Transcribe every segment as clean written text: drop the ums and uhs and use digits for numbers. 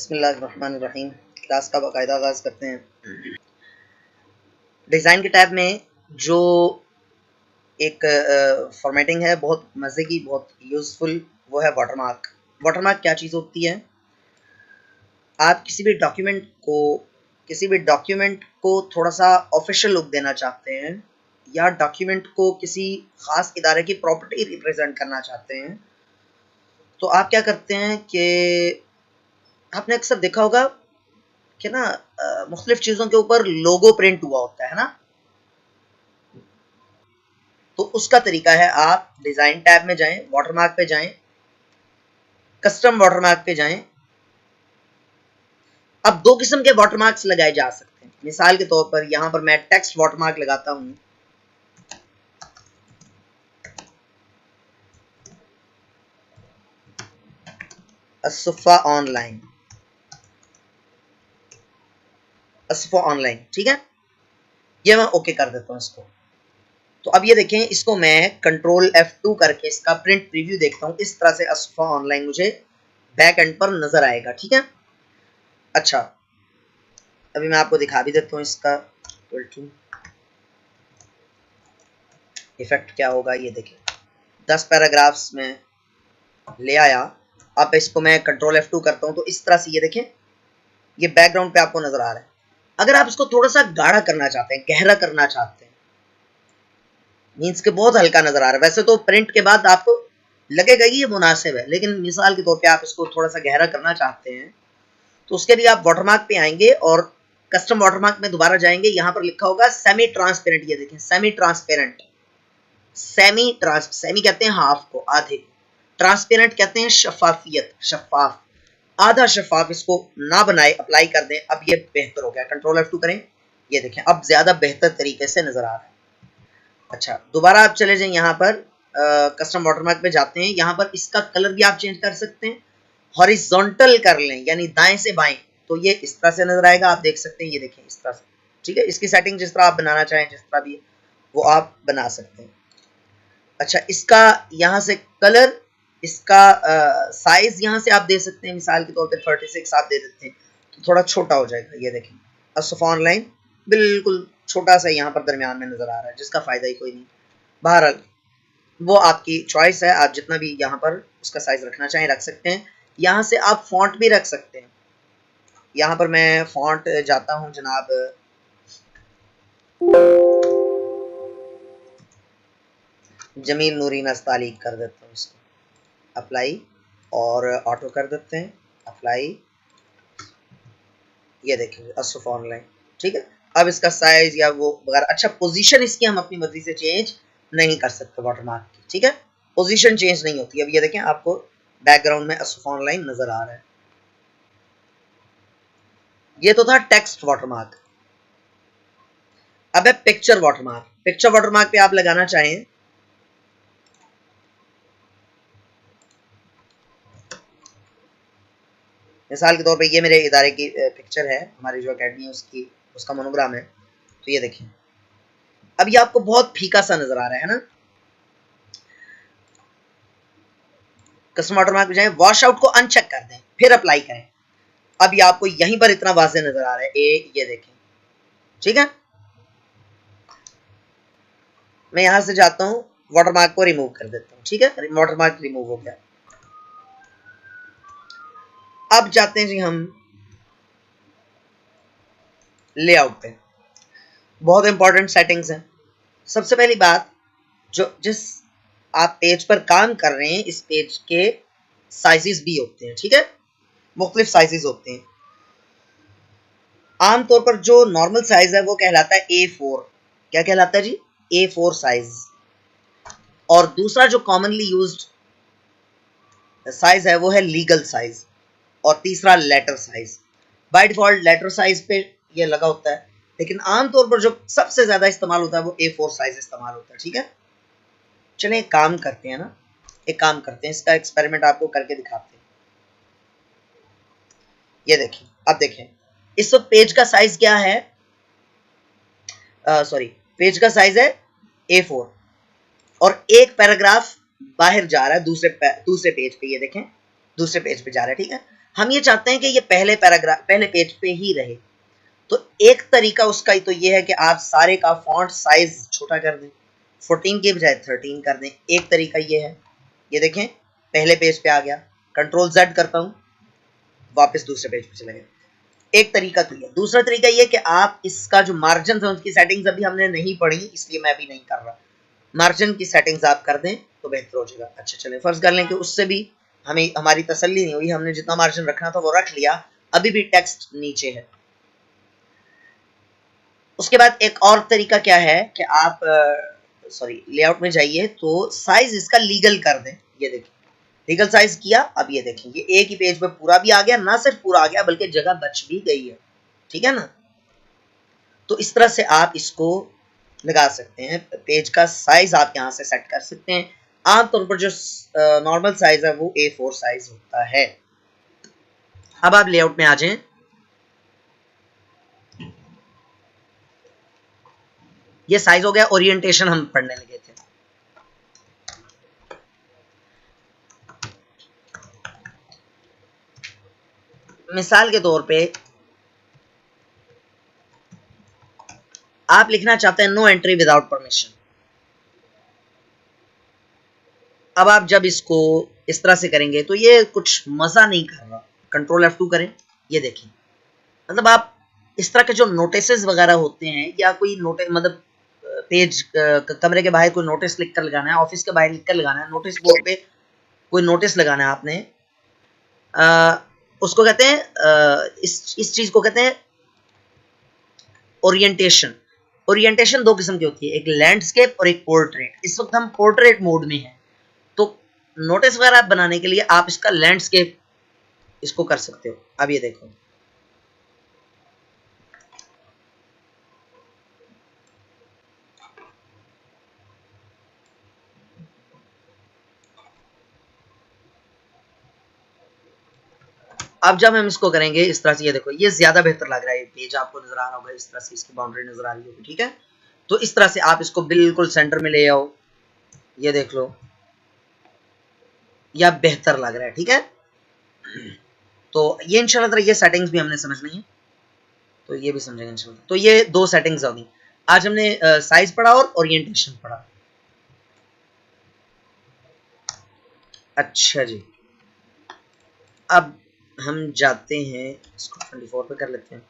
बिस्मिल्लाहिर्रहमानिर्रहीम। क्लास का बाकायदा आगाज़ करते हैं। डिज़ाइन के टैब में जो एक फॉर्मेटिंग है बहुत मज़े की, बहुत यूज़फुल, वो है वाटरमार्क। वाटरमार्क क्या चीज़ होती है? आप किसी भी डॉक्यूमेंट को थोड़ा सा ऑफिशियल लुक देना चाहते हैं या डॉक्यूमेंट को किसी ख़ास इदारे की प्रॉपर्टी रिप्रेजेंट करना चाहते हैं, तो आप क्या करते हैं कि आपने अक्सर देखा होगा कि ना मुख्तलिफ चीज़ों के ऊपर लोगो प्रिंट हुआ होता है ना। तो उसका तरीका है, आप डिज़ाइन टैब में जाएं, वाटरमार्क पे जाएं, कस्टम वाटरमार्क पे जाएं। अब दो किस्म के वाटरमार्क्स लगाए जा सकते हैं। मिसाल के तौर पर यहां पर मैं टेक्स्ट वाटरमार्क लगाता हूं। असफ़ा ऑनलाइन, असफ़ा ऑनलाइन, ठीक है। ये मैं ओके कर देता हूं इसको। तो अब ये देखें, इसको मैं कंट्रोल F2 करके इसका प्रिंट प्रीव्यू देखता हूं। इस तरह से असफ़ा ऑनलाइन मुझे बैक एंड पर नजर आएगा, ठीक है। अच्छा, अभी मैं आपको दिखा भी देता हूं इसका इफेक्ट क्या होगा। ये देखिए 10 पैराग्राफ्स में ले आया। अब इसको मैं कंट्रोल F2 करता हूं तो इस तरह से ये देखें, ये बैकग्राउंड पे आपको नजर आ रहा है। अगर आप इसको थोड़ा सा गाढ़ा करना चाहते हैं, गहरा करना चाहते हैं, मीन्स के बहुत हल्का नजर आ रहा है, वैसे तो प्रिंट के बाद आपको लगेगा ये मुनासिब है, लेकिन मिसाल के तौर पे आप इसको थोड़ा सा गहरा करना चाहते हैं, तो उसके लिए आप वाटरमार्क पे आएंगे और कस्टम वाटरमार्क में दोबारा जाएंगे। यहां पर लिखा होगा सेमी ट्रांसपेरेंट। ये देखें, सेमी ट्रांसपेरेंट। सेमी कहते हैं हाफ को, आधे को। ट्रांसपेरेंट कहते हैं शफाफियत, शफाफ, आधा शफाफ। इसको ना बनाए, अप्लाई कर दें। अब ये बेहतर हो गया। कंट्रोल F2 करें, ये देखें अब ज्यादा बेहतर तरीके से नजर आ रहा है। अच्छा, दोबारा आप चले जाएं, यहाँ पर कस्टम वाटरमार्क पे जाते हैं। यहाँ पर इसका कलर भी आप चेंज कर सकते हैं, हॉरिजॉन्टल कर लें, यानी दाएं से बाएं, तो ये इस तरह से नजर आएगा। आप देख सकते हैं, ये देखें इस तरह से, ठीक है। इसकी सेटिंग जिस तरह आप बनाना चाहें, जिस तरह भी वो आप बना सकते हैं। अच्छा, इसका यहाँ से कलर, इसका साइज यहाँ से आप दे सकते हैं। मिसाल के तौर पे 36 आप दे देते हैं तो थोड़ा छोटा हो जाएगा। ये देखें, असफ़ा ऑनलाइन बिल्कुल छोटा सा यहाँ पर दरमियान में नजर आ रहा है, जिसका फायदा ही कोई नहीं। बहरहाल वो आपकी चॉइस है, आप जितना भी यहाँ पर उसका साइज रखना चाहें रख सकते हैं। यहाँ से आप फॉन्ट भी रख सकते हैं। यहाँ पर मैं फॉन्ट जाता हूँ जनाब, जमील नूरी नस्ताली कर देता हूँ इसको, अप्लाई और ऑटो कर देते हैं, अप्लाई। ये देखिए असफ़ा ऑनलाइन, ठीक है। अब इसका साइज या वो वगैरह, अच्छा पोजीशन इसकी हम अपनी मर्जी से चेंज नहीं कर सकते वाटरमार्क की, ठीक है। पोजीशन चेंज नहीं होती। अब ये देखें, आपको बैकग्राउंड में असफ़ा ऑनलाइन नजर आ रहा है। ये तो था टेक्स्ट वाटरमार्क। अब है पिक्चर वाटरमार्क। पिक्चर वाटरमार्क पे आप लगाना चाहें, मिसाल के तौर पे ये मेरे इदारे की पिक्चर है, हमारी जो अकेडमी है उसका मोनोग्राम है। तो ये देखें, अब ये आपको बहुत फीका सा नजर आ रहा है ना। कस्टम वाटरमार्क पे जाएं, वॉश आउट को अनचेक कर दें, फिर अप्लाई करें। अब ये आपको यहीं पर इतना वाज़ेह नजर आ रहा है। ये देखें, ठीक है। मैं यहां से जाता हूं, वाटरमार्क को रिमूव कर देता हूं, ठीक है। वाटरमार्क रिमूव हो गया। अब जाते हैं जी हम लेआउट पे। बहुत इंपॉर्टेंट सेटिंग्स हैं। सबसे पहली बात, जिस आप पेज पर काम कर रहे हैं, इस पेज के साइजेस भी होते हैं, ठीक है। मुख्तलिफ साइजेस होते हैं। आमतौर पर जो नॉर्मल साइज है वो कहलाता है A4। क्या कहलाता है जी? A4 size. और दूसरा जो कॉमनली यूज्ड साइज है वो है लीगल साइज, और तीसरा letter size. By default letter size पे ये लगा होता है, लेकिन आमतौर पर जो सबसे ज्यादा इस्तेमाल होता है वो A4 साइज इस्तेमाल होता है, ठीक है। चलें एक काम करते हैं ना, एक काम करते हैं, इसका एक्सपेरिमेंट आपको करके दिखाते हैं। ये देखिए, अब देखें इस वक्त पेज का साइज क्या है, सॉरी, पेज का साइज है A4 और एक पैराग्राफ बाहर जा रहा है दूसरे पेज पे। ये देखें, दूसरे पेज पे जा रहा है, ठीक है। हम ये चाहते हैं कि ये पहले पैराग्राफ पहले पेज पे ही रहे। तो एक तरीका उसका ही तो ये है कि आप सारे का फॉन्ट साइज छोटा कर दें, 14 के बजाय 13 कर दें। एक तरीका ये है, ये देखें पहले पेज पे आ गया, कंट्रोल Z करता हूँ, वापस दूसरे पेज पे चले गए। एक तरीका तो ये। दूसरा तरीका ये कि आप इसका जो मार्जिन है उसकी सेटिंग्स अभी हमने नहीं पढ़ी, इसलिए मैं भी नहीं कर रहा। मार्जिन की सेटिंग्स आप कर दें तो बेहतर हो जाएगा। अच्छा चले, फर्ज कर लें कि उससे भी हमें हमारी तसल्ली नहीं हुई, हमने जितना मार्जिन रखना था वो रख लिया, अभी भी टेक्स्ट नीचे है। उसके बाद एक और तरीका क्या है कि आप लेआउट में जाइए तो साइज इसका लीगल कर दें। ये देखिए लीगल साइज किया, अब ये देखें ये एक ही पेज पे पूरा भी आ गया, ना सिर्फ पूरा आ गया बल्कि जगह बच भी गई है, ठीक है ना। तो इस तरह से आप इसको लगा सकते हैं, पेज का साइज आप यहाँ से सेट कर सकते हैं। आमतौर पर जो नॉर्मल साइज है वो A4 साइज होता है। अब आप लेआउट में आ जाएं, ये साइज हो गया। ओरिएंटेशन हम पढ़ने लगे थे। मिसाल के तौर पे आप लिखना चाहते हैं नो एंट्री विदाउट परमिशन। अब आप जब इसको इस तरह से करेंगे तो ये कुछ मजा नहीं कर रहा। कंट्रोल F2 करें, ये देखें मतलब आप इस तरह के जो नोटिसेस वगैरह होते हैं या कोई नोटिस मतलब पेज कमरे के बाहर कोई नोटिस लिख कर लगाना है, ऑफिस के बाहर लिख कर लगाना है, नोटिस बोर्ड पे कोई नोटिस लगाना है आपने, उसको कहते हैं इस चीज को कहते हैं ओरिएंटेशन। ओरिएंटेशन दो किस्म की होती है, एक लैंडस्केप और एक पोर्ट्रेट। इस वक्त हम पोर्ट्रेट मोड में हैं, तो नोटिस वगैरह बनाने के लिए आप इसका लैंडस्केप इसको कर सकते हो। अब ये देखो अब जब हम इसको करेंगे इस तरह से, ये देखो ये ज्यादा बेहतर लग रहा है, ये पेज आपको नजर आ रहा होगा, इस तरह से इसकी बाउंड्री नजर आ रही होगी, ठीक है। तो इस तरह से आप इसको बिल्कुल सेंटर में ले आओ, ये देख लो या बेहतर लग रहा है, ठीक है। तो ये इंशाल्लाह तरह ये सेटिंग्स भी हमने समझनी है, तो ये भी समझेंगे इंशाल्लाह। तो ये दो सेटिंग्स होगी। आज हमने साइज पढ़ा और ओरिएंटेशन पढ़ा। अच्छा जी, अब हम जाते हैं इसको 24 पे कर लेते हैं।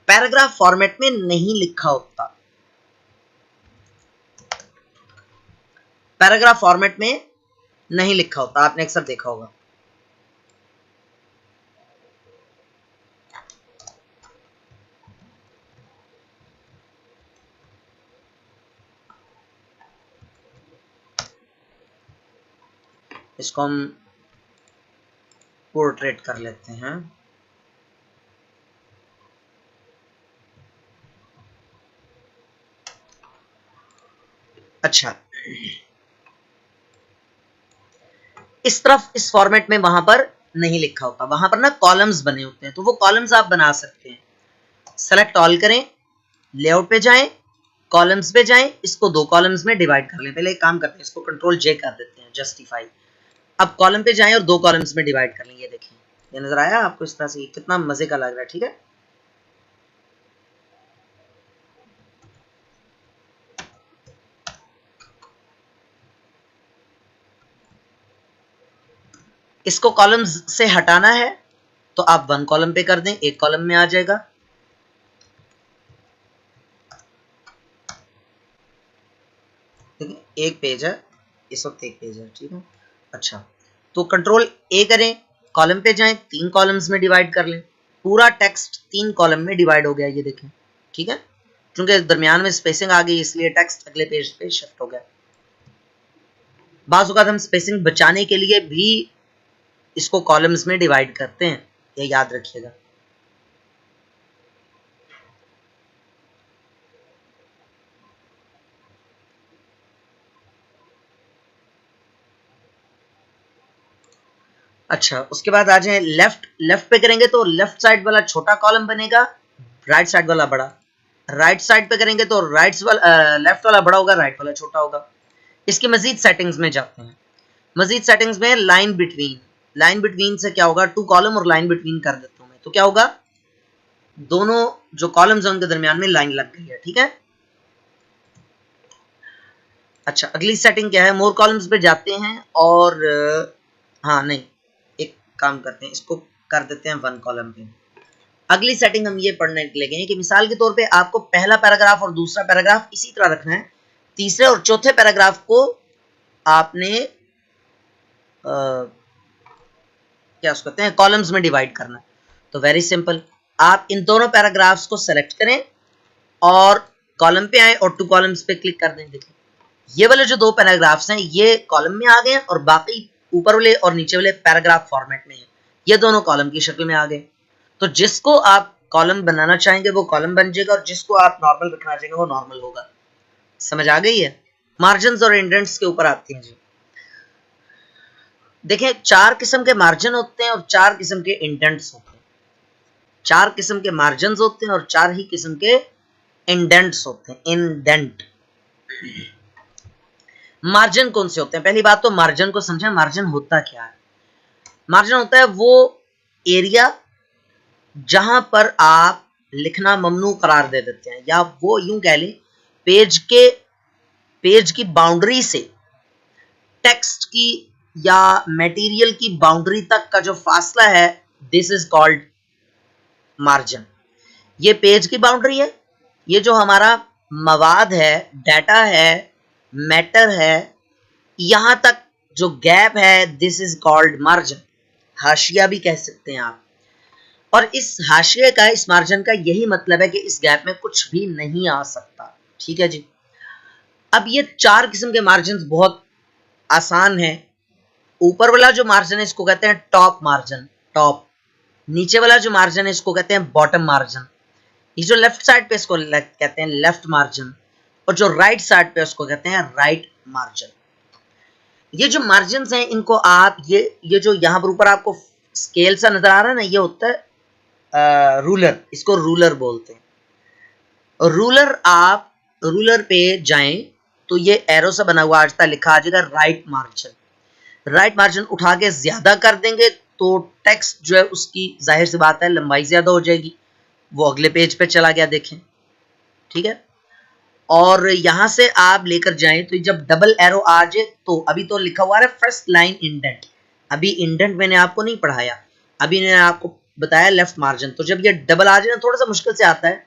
पैराग्राफ फॉर्मेट में नहीं लिखा होता, पैराग्राफ फॉर्मेट में नहीं लिखा होता, आपने अक्सर देखा होगा। इसको हम पोर्ट्रेट कर लेते हैं। अच्छा, इस तरफ इस फॉर्मेट में वहां पर नहीं लिखा होता, वहां पर ना कॉलम्स बने होते हैं, तो वो कॉलम्स आप बना सकते हैं। सेलेक्ट ऑल करें, लेआउट पे जाएं, कॉलम्स पे जाएं, इसको दो कॉलम्स में डिवाइड कर लें। पहले एक काम करते हैं, इसको कंट्रोल J कर देते हैं, जस्टिफाई। अब कॉलम पे जाएं और दो कॉलम्स में डिवाइड कर लें। ये देखें, ये नजर आया आपको इस तरह से, कितना मजे का लग रहा है, ठीक है। इसको कॉलम्स से हटाना है तो आप वन कॉलम पे कर दें, एक कॉलम में आ जाएगा। ठीक है, एक पेज है इस वक्त, एक पेज है, ठीक है। अच्छा, तो कंट्रोल A करें, कॉलम पे जाएं, तीन कॉलम्स में डिवाइड कर लें, पूरा टेक्स्ट तीन कॉलम में डिवाइड हो गया, ये देखें, ठीक है। क्योंकि दरमियान में स्पेसिंग आ गई इसलिए टेक्स्ट अगले पेज पे शिफ्ट हो गया। बाज़ औक़ात हम स्पेसिंग बचाने के लिए भी इसको कॉलम्स में डिवाइड करते हैं, ये याद रखिएगा। अच्छा, उसके बाद आ जाए लेफ्ट पे करेंगे तो लेफ्ट साइड वाला छोटा कॉलम बनेगा, राइट साइड वाला बड़ा। राइट साइड पे करेंगे तो लेफ्ट वाला बड़ा होगा, राइट वाला छोटा होगा। इसकी मजीद सेटिंग्स में जाते हैं। मजीद सेटिंग्स में लाइन बिटवीन से क्या होगा, टू कॉलम और लाइन बिटवीन कर देता हूं मैं, तो क्या होगा, दोनों जो कॉलम्स हैं उनके दरमियान में लाइन लग गई है, ठीक है। अच्छा, अगली सेटिंग क्या है, मोर कॉलम्स पे जाते हैं और हाँ नहीं, एक काम करते हैं, इसको कर देते हैं 1 कॉलम पे। अगली सेटिंग हम ये पढ़ने लगे हैं कि मिसाल के तौर पे आपको पहला पैराग्राफ और दूसरा पैराग्राफ इसी तरह रखना है, तीसरे और चौथे पैराग्राफ को आपने क्या उसको कहते हैं, कॉलम्स में डिवाइड करना है। तो वेरी सिंपल, आप इन दोनों पैराग्राफ्स को सेलेक्ट करें और कॉलम पे आए और 2 कॉलम्स पे क्लिक कर दें। देखिए ये वाले जो 2 पैराग्राफ्स हैं ये कॉलम में आ गए हैं और बाकी ऊपर वाले और नीचे वाले पैराग्राफ फॉर्मेट में है, ये दोनों कॉलम की शक्ल में आ गए। तो जिसको आप कॉलम बनाना चाहेंगे वो कॉलम बन जाएगा और जिसको आप नॉर्मल रखना चाहेंगे वो नॉर्मल होगा। समझ आ गई है। मार्जिन और इंडेंट्स के ऊपर आती हैं जी। देखें 4 किस्म के मार्जिन होते हैं और 4 किस्म के इंडेंट्स होते हैं। 4 किस्म के मार्जिन होते हैं और 4 ही किस्म के इंडेंट्स होते हैं। इंडेंट मार्जिन कौन से होते हैं? पहली बात तो मार्जिन को समझें, मार्जिन होता क्या है। मार्जिन होता है वो एरिया जहां पर आप लिखना ममनू करार दे देते हैं, या वो यूं कह लें पेज की बाउंड्री से टेक्स्ट की या मटेरियल की बाउंड्री तक का जो फासला है, दिस इज कॉल्ड मार्जिन। ये पेज की बाउंड्री है, ये जो हमारा मवाद है, डाटा है, मैटर है, यहां तक जो गैप है, दिस इज कॉल्ड मार्जिन। हाशिया भी कह सकते हैं आप। और इस हाशिए का, इस मार्जिन का यही मतलब है कि इस गैप में कुछ भी नहीं आ सकता। ठीक है जी। अब ये 4 किस्म के मार्जिन बहुत आसान है। ऊपर वाला जो मार्जिन है इसको कहते हैं टॉप मार्जिन, टॉप। नीचे वाला जो मार्जिन है इसको कहते हैं बॉटम मार्जिन। ये जो लेफ्ट साइड पे इसको कहते हैं लेफ्ट मार्जिन, और जो राइट साइड पे उसको कहते हैं राइट मार्जिन। ये जो मार्जिन हैं इनको आप ये जो यहाँ पर ऊपर आपको स्केल सा नजर आ रहा है ना, ये होता है रूलर, इसको रूलर बोलते हैं। रूलर पे जाएं तो ये एरो से बना हुआ आज तक लिखा आ जाएगा राइट मार्जिन। राइट मार्जिन उठा के ज्यादा कर देंगे तो टेक्स्ट जो है उसकी जाहिर सी बात है लंबाई ज्यादा हो जाएगी, वो अगले पेज पे चला गया, देखें। ठीक है। और यहां से आप लेकर जाएं तो जब डबल एरो आ जाए तो अभी तो लिखा हुआ है फर्स्ट लाइन इंडेंट, अभी इंडेंट मैंने आपको नहीं पढ़ाया, अभी मैंने आपको बताया लेफ्ट मार्जिन। तो जब ये डबल आ जाए ना, थोड़ा सा मुश्किल से आता है,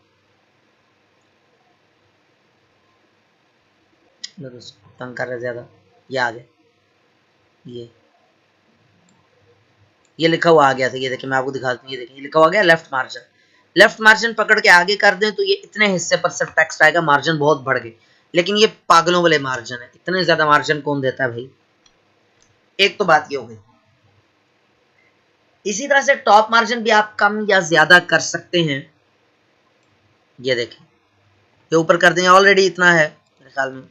तंग कर रहे ज्यादा, ये आ गया, ये लिखा हुआ आ गया था। ये देखिए मैं आपको दिखाता हूँ, ये देखिए लिखा हुआ आ गया लेफ्ट मार्जिन। लेफ्ट मार्जिन पकड़ के आगे कर दें तो ये इतने हिस्से पर सिर्फ टेक्स्ट आएगा, मार्जिन बहुत बढ़ गए। लेकिन ये पागलों वाले मार्जिन है, इतने ज्यादा मार्जिन कौन देता है भाई। एक तो बात ये हो गई। इसी तरह से टॉप मार्जिन भी आप कम या ज्यादा कर सकते हैं। ये देखें, ये ऊपर कर देंगे, ऑलरेडी इतना है मेरे ख्याल में।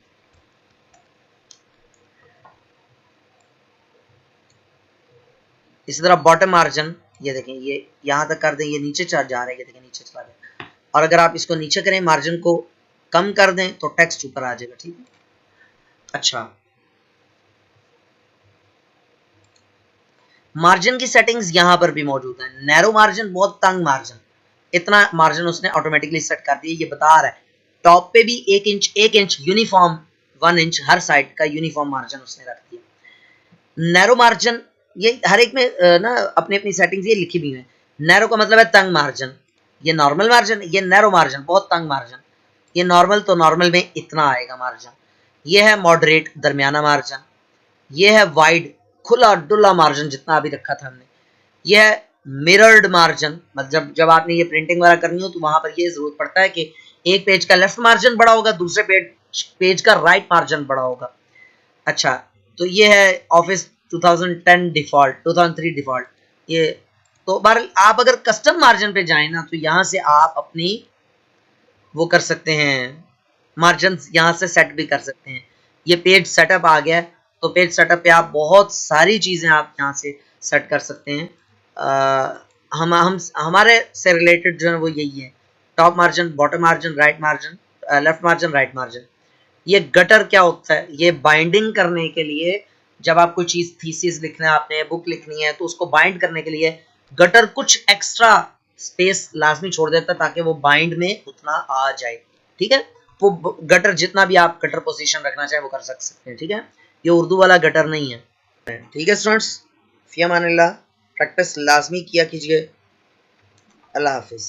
इसी तरह बॉटम मार्जिन, ये देखें, ये यहां तक कर दें, ये नीचे जा रहा है, ये देखें नीचे चला गया। और अगर आप इसको नीचे करें, मार्जिन को कम कर दें तो टेक्स्ट ऊपर आ जाएगा। ठीक है। अच्छा, मार्जिन की सेटिंग्स यहां पर भी मौजूद है। नैरो मार्जिन, बहुत तंग मार्जिन, इतना मार्जिन उसने ऑटोमेटिकली सेट कर दिया। ये बता रहा है टॉप पे भी 1 इंच यूनिफॉर्म, 1 इंच हर साइड का यूनिफॉर्म मार्जिन उसने रख दिया। नैरो मार्जिन, ये हर एक में ना अपनी अपनी सेटिंग्स ये लिखी हुई है। नैरो का मतलब है तंग मार्जिन, ये नॉर्मल मार्जिन, ये नैरो मार्जिन बहुत तंग मार्जिन। ये नॉर्मल तो नॉर्मल में इतना आएगा मार्जिन। ये है मॉडरेट, दरमियाना मार्जिन। ये है वाइड, खुला डुल्ला मार्जिन जितना अभी रखा था हमने। ये है मिरर्ड मार्जिन, मतलब जब आपने ये प्रिंटिंग वगैरह करनी हो तो वहां पर ये जरूरत पड़ता है कि एक पेज का लेफ्ट मार्जिन बड़ा होगा, दूसरे पेज का राइट मार्जिन बड़ा होगा। अच्छा, तो ये है ऑफिस 2010 डिफॉल्ट, 2003 डिफॉल्ट। ये तो बहरहाल आप अगर कस्टम मार्जिन पे जाएं ना तो यहां से आप अपनी वो कर सकते हैं, मार्जिन यहां से सेट भी कर सकते हैं। ये पेज सेटअप आ गया, तो पेज सेटअप पे आप बहुत सारी चीजें आप यहां से सेट कर सकते हैं। हम हमारे से रिलेटेड जो है वो यही है, top margin, bottom margin, right margin, left margin, right margin. ये गटर क्या होता है, ये बाइंडिंग करने के लिए जब आप कोई चीज थीसिस लिखना है, आपने बुक लिखनी है, तो उसको बाइंड करने के लिए गटर कुछ एक्स्ट्रा स्पेस लाजमी छोड़ देता है ताकि वो बाइंड में उतना आ जाए। ठीक है, वो गटर जितना भी आप गटर पोजीशन रखना चाहे वो कर सकते हैं। ठीक है, ये उर्दू वाला गटर नहीं है। ठीक है स्टूडेंट्स, फिया मानिल्लाह, प्रैक्टिस लाजमी किया कीजिए। अल्लाह हाफिज।